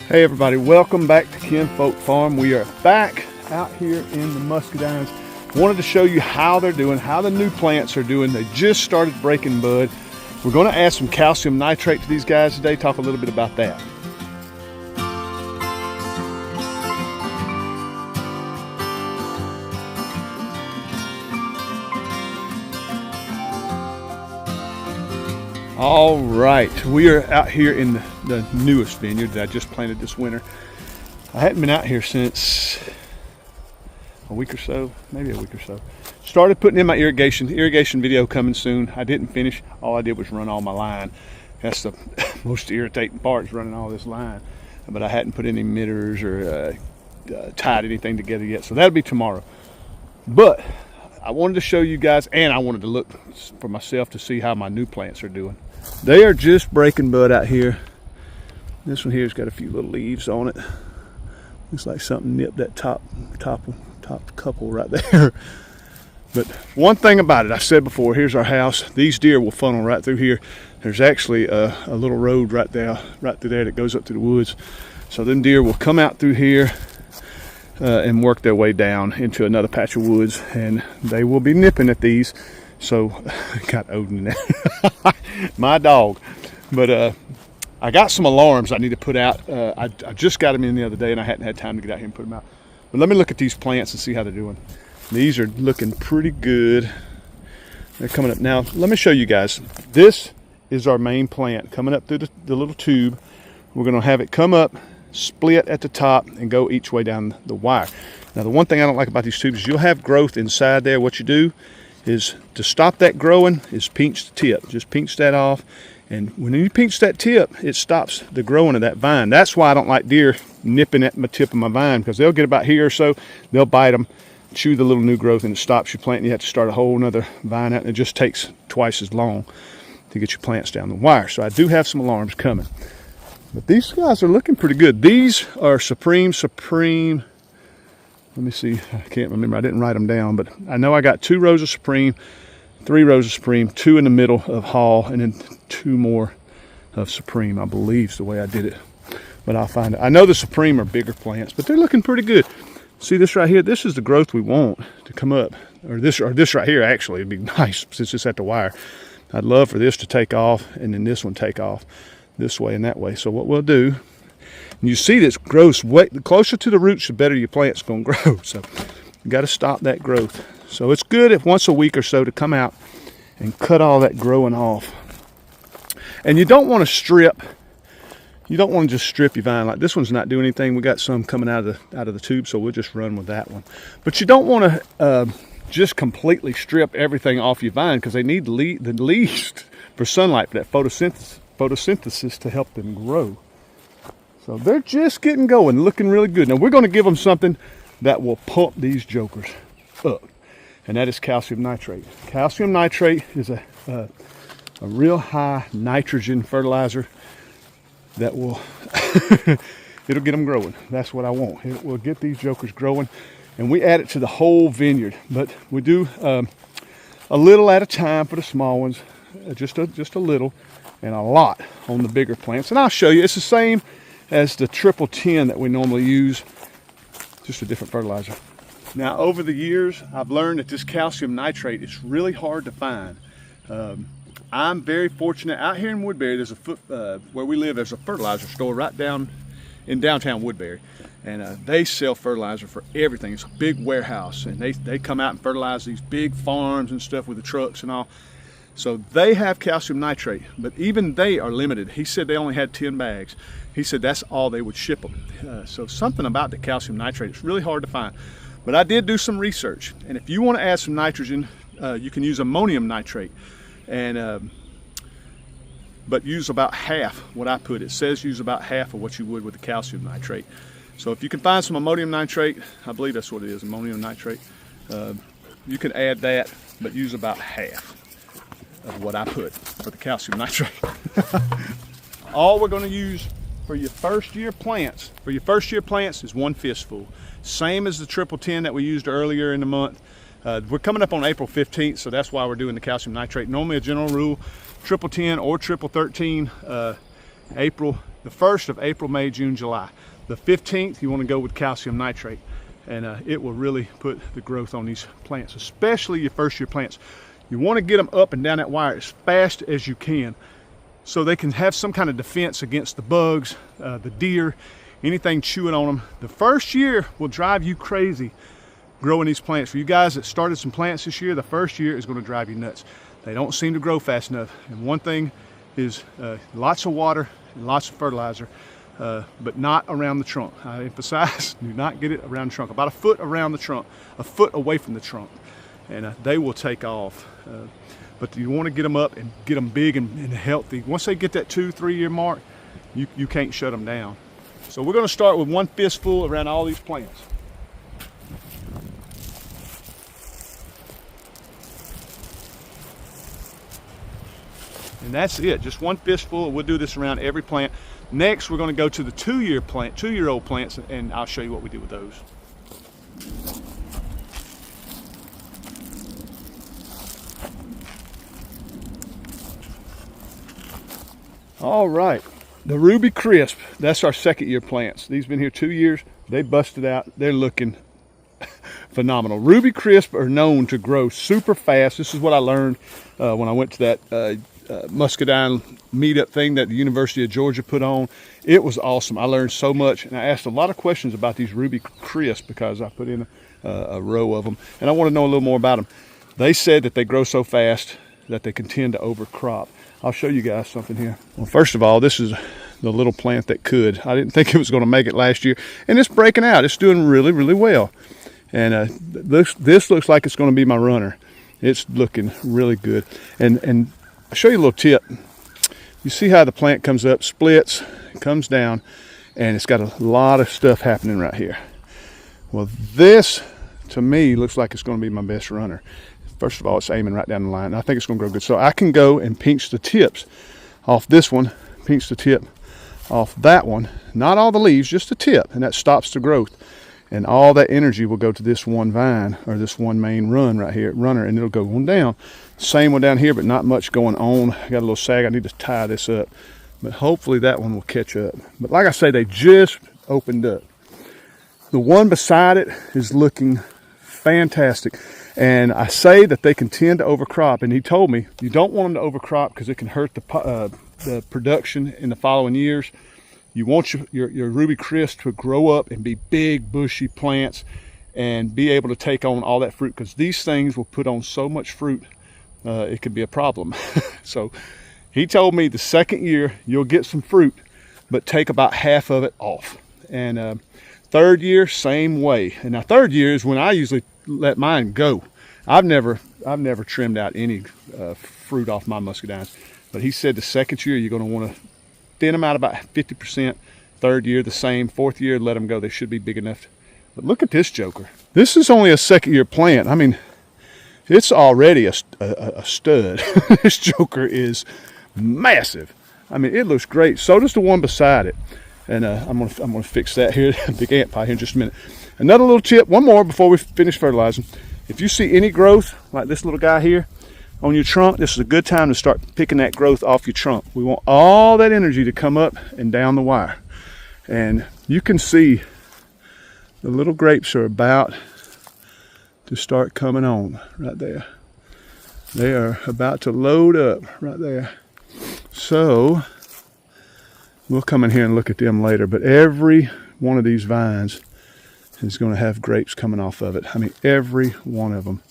Hey everybody, welcome back to Kinfolk Farm. We are back out here in the muscadines. Wanted to show you how they're doing, how the new plants are doing. They just started breaking bud. We're going to add some calcium nitrate to these guys today, talk a little bit about that. All right, we are out here in the newest vineyard that I just planted this winter. I hadn't been out here since a week or so, maybe a week or so. Started putting in my irrigation video coming soon. I didn't finish. All I did was run all my line. That's the most irritating part, is running all this line. But I hadn't put any emitters or tied anything together yet, so that'll be tomorrow. But I wanted to show you guys, and I wanted to look for myself to see how my new plants are doing. They are just breaking bud out here. This one here's got a few little leaves on it. Looks like something nipped that top couple right there. But one thing about it, I said before, here's our house. These deer will funnel right through here. There's actually a little road right through there that goes up to the woods. So then deer will come out through here and work their way down into another patch of woods, and they will be nipping at these. So got Odin in there, my dog. But I got some alarms I need to put out. I just got them in the other day and I hadn't had time to get out here and put them out. But let me look at these plants and see how they're doing. These are looking pretty good. They're coming up now. Let me show you guys. This is our main plant coming up through the little tube. We're going to have it come up, split at the top, and go each way down the wire. Now the one thing I don't like about these tubes is you'll have growth inside there. What you do is, to stop that growing, is pinch the tip. Just pinch that off, and when you pinch that tip, it stops the growing of that vine. That's why I don't like deer nipping at the tip of my vine, because they'll get about here or so, they'll bite them, chew the little new growth, and it stops your plant, and you have to start a whole nother vine out, and it just takes twice as long to get your plants down the wire. So I do have some alarms coming. But these guys are looking pretty good. These are Supreme. Let me see, I can't remember, I didn't write them down, but I know I got 2 rows of Supreme, 3 rows of Supreme, 2 in the middle of Hall, and then 2 more of Supreme, I believe is the way I did it. But I'll find it. I know the Supreme are bigger plants, but they're looking pretty good. See this right here? This is the growth we want to come up. Or this right here, actually, it'd be nice since it's at the wire. I'd love for this to take off, and then this one take off this way and that way. So what we'll do, and you see this grows way closer to the roots, the better your plant's going to grow. So you got to stop that growth. So it's good if once a week or so to come out and cut all that growing off. And you don't want to strip. You don't want to just strip your vine. Like this one's not doing anything. We got some coming out of the tube, so we'll just run with that one. But you don't want to just completely strip everything off your vine, because they need the least for sunlight, for that photosynthesis to help them grow. So they're just getting going, looking really good. Now we're going to give them something that will pump these jokers up, and that is calcium nitrate. Calcium nitrate is a real high nitrogen fertilizer that will it'll get them growing. That's what I want. It will get these jokers growing, and we add it to the whole vineyard. But we do a little at a time for the small ones, just a little, and a lot on the bigger plants. And I'll show you. It's the same as the 1010 that we normally use, just a different fertilizer. Now over the years, I've learned that this calcium nitrate is really hard to find. I'm very fortunate. Out here in Woodbury, there's where we live, there's a fertilizer store right down in downtown Woodbury, and they sell fertilizer for everything. It's a big warehouse, and they come out and fertilize these big farms and stuff with the trucks and all. So they have calcium nitrate, but even they are limited. He said they only had 10 bags. He said that's all they would ship them. So something about the calcium nitrate, it's really hard to find. But I did do some research, and if you want to add some nitrogen, you can use ammonium nitrate, and but use about half what I put. It says use about half of what you would with the calcium nitrate. So if you can find some ammonium nitrate, I believe that's what it is, ammonium nitrate, you can add that, but use about half of what I put for the calcium nitrate. All we're going to use for your first year plants, is 1 fistful. Same as the 1010 that we used earlier in the month. We're coming up on April 15th, so that's why we're doing the calcium nitrate. Normally a general rule, 1010 or 13 the 1st of April, May, June, July. The 15th, you want to go with calcium nitrate, and it will really put the growth on these plants, especially your first year plants. You want to get them up and down that wire as fast as you can so they can have some kind of defense against the bugs, the deer, anything chewing on them. The first year will drive you crazy growing these plants. For you guys that started some plants this year, the first year is going to drive you nuts. They don't seem to grow fast enough. And one thing is lots of water and lots of fertilizer, but not around the trunk. I emphasize, do not get it around the trunk. About a foot around the trunk, a foot away from the trunk, and they will take off. But you want to get them up and get them big and healthy. Once they get that 2-3 year mark, you can't shut them down. So we're going to start with 1 fistful around all these plants. And that's it, just 1 fistful. We'll do this around every plant. Next, we're going to go to the 2-year-old plants, and I'll show you what we do with those. All right, the Ruby Crisp, that's our 2nd year plants. These have been here 2 years. They busted out. They're looking phenomenal. Ruby Crisp are known to grow super fast. This is what I learned when I went to that Muscadine meetup thing that the University of Georgia put on. It was awesome. I learned so much, and I asked a lot of questions about these Ruby Crisp because I put in a row of them, and I want to know a little more about them. They said that they grow so fast that they can tend to overcrop. I'll show you guys something here. Well, first of all, this is the little plant that could. I didn't think it was going to make it last year, and it's breaking out. It's doing really, really well. And this looks like it's going to be my runner. It's looking really good. And I'll show you a little tip. You see how the plant comes up, splits, comes down, and it's got a lot of stuff happening right here. Well, this, to me, looks like it's going to be my best runner. First of all, it's aiming right down the line. I think it's going to grow good. So I can go and pinch the tips off this one, pinch the tip off that one. Not all the leaves, just the tip, and that stops the growth. And all that energy will go to this one vine, or this one main runner, and it'll go on down. Same one down here, but not much going on. I got a little sag. I need to tie this up. But hopefully that one will catch up. But like I say, they just opened up. The one beside it is looking fantastic. And I say that they can tend to overcrop. And he told me, you don't want them to overcrop because it can hurt the production in the following years. You want your Ruby Crisp to grow up and be big, bushy plants and be able to take on all that fruit, because these things will put on so much fruit, it could be a problem. So he told me the 2nd year, you'll get some fruit, but take about half of it off. And 3rd year, same way. And now 3rd year is when I usually let mine go. I've never trimmed out any fruit off my muscadines. But he said the 2nd year, you're going to want to thin them out about 50%. 3rd year, the same. 4th year, let them go. They should be big enough. But look at this joker. This is only a 2nd year plant. I mean, it's already a stud. This joker is massive. I mean, it looks great. So does the one beside it. And I'm gonna fix that here, big ant pie here in just a minute. Another little tip, one more before we finish fertilizing. If you see any growth, like this little guy here, on your trunk, this is a good time to start picking that growth off your trunk. We want all that energy to come up and down the wire. And you can see the little grapes are about to start coming on right there. They are about to load up right there. So we'll come in here and look at them later, but every one of these vines is going to have grapes coming off of it. I mean, every one of them.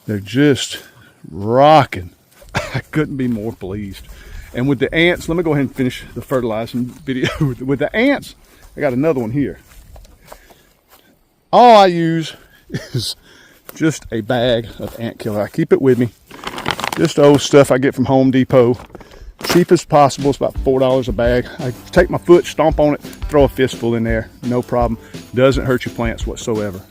They're just rocking. I couldn't be more pleased. And with the ants, let me go ahead and finish the fertilizing video. With the ants, I got another one here. All I use is just a bag of ant killer. I keep it with me. Just old stuff I get from Home Depot. Cheap as possible. It's about $4 a bag. I take my foot, stomp on it, throw a fistful in there. No problem. Doesn't hurt your plants whatsoever.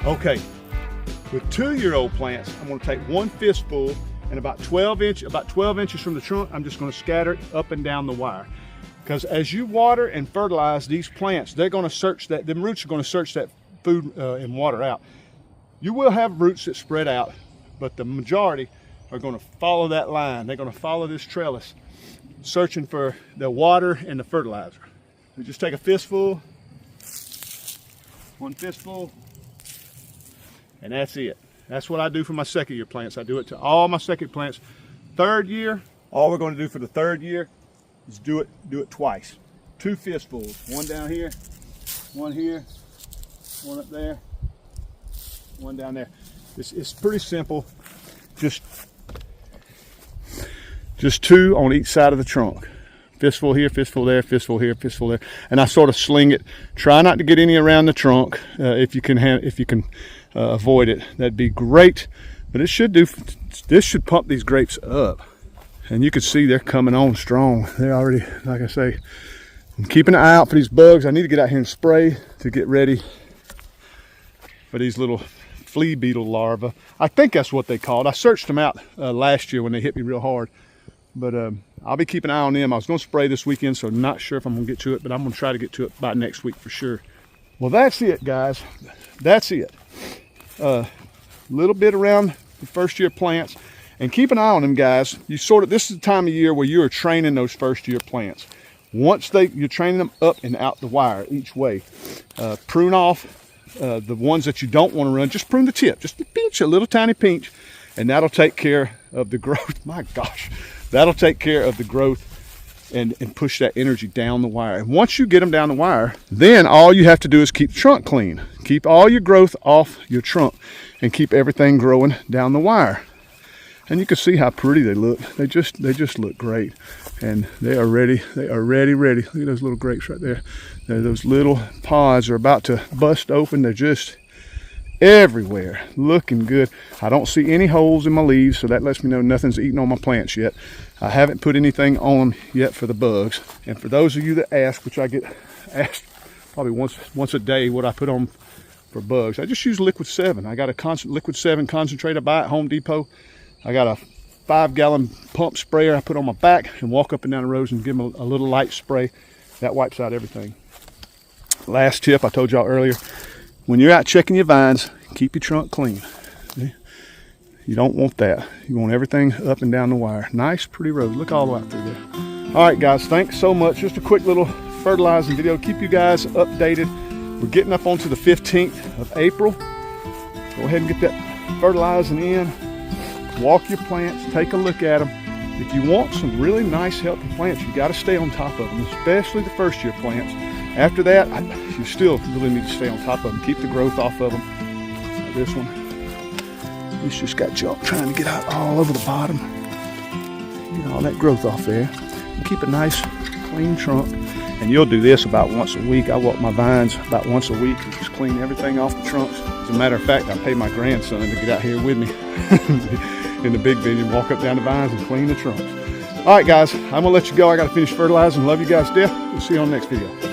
Okay, with 2-year-old plants, I'm going to take 1 fistful and about 12 inches from the trunk, I'm just going to scatter it up and down the wire. Because as you water and fertilize these plants, they're going to search that, them roots are going to search that food and water out. You will have roots that spread out, but the majority are going to follow that line. They're going to follow this trellis, searching for the water and the fertilizer. So just take a fistful, one fistful, and that's it. That's what I do for my second year plants. I do it to all my second plants. Third year, all we're going to do for the third year is do it twice. 2 fistfuls, one down here, one up there, one down there. It's pretty simple. Just 2 on each side of the trunk. Fistful here, fistful there, fistful here, fistful there, and I sort of sling it. Try not to get any around the trunk if you can avoid it. That'd be great. But this should pump these grapes up. And you can see they're coming on strong. They're already, like I say, I'm keeping an eye out for these bugs. I need to get out here and spray to get ready for these little flea beetle larvae. I think that's what they called. I searched them out last year when they hit me real hard. But I'll be keeping an eye on them. I was going to spray this weekend, so I'm not sure if I'm going to get to it, but I'm going to try to get to it by next week for sure. Well, that's it, guys. That's it. Little bit around the first year plants. And keep an eye on them, guys. This is the time of year where you are training those first year plants. Once you're training them up and out the wire each way. Prune off the ones that you don't want to run. Just prune the tip, just a pinch, a little tiny pinch, and that'll take care of the growth. My gosh, that'll take care of the growth and push that energy down the wire. And once you get them down the wire, then all you have to do is keep the trunk clean. Keep all your growth off your trunk and keep everything growing down the wire. And you can see how pretty they look. They just look great. And they are ready. They are ready. Look at those little grapes right there. Those little pods are about to bust open. They're just everywhere. Looking good. I don't see any holes in my leaves, so that lets me know nothing's eaten on my plants yet. I haven't put anything on them yet for the bugs. And for those of you that ask, which I get asked probably once a day what I put on for bugs, I just use Liquid 7. I got a Liquid 7 concentrate I buy at Home Depot. I got a 5-gallon pump sprayer I put on my back and walk up and down the rows and give them a little light spray. That wipes out everything. Last tip I told y'all earlier, when you're out checking your vines, keep your trunk clean. You don't want that. You want everything up and down the wire. Nice, pretty rows. Look all the way through there. All right, guys, thanks so much. Just a quick little fertilizing video. Keep you guys updated. We're getting up onto the 15th of April. Go ahead and get that fertilizing in. Walk your plants, take a look at them. If you want some really nice, healthy plants, you got to stay on top of them, especially the first year plants. After that, you still really need to stay on top of them. Keep the growth off of them. This one, it's just got junk trying to get out all over the bottom. Get all that growth off there. And keep a nice, clean trunk. And you'll do this about once a week. I walk my vines about once a week and just clean everything off the trunks. As a matter of fact, I pay my grandson to get out here with me in the big vineyard, walk up down the vines and clean the trunks. All right, guys, I'm gonna let you go. I gotta finish fertilizing. Love you guys to death. We'll see you on the next video.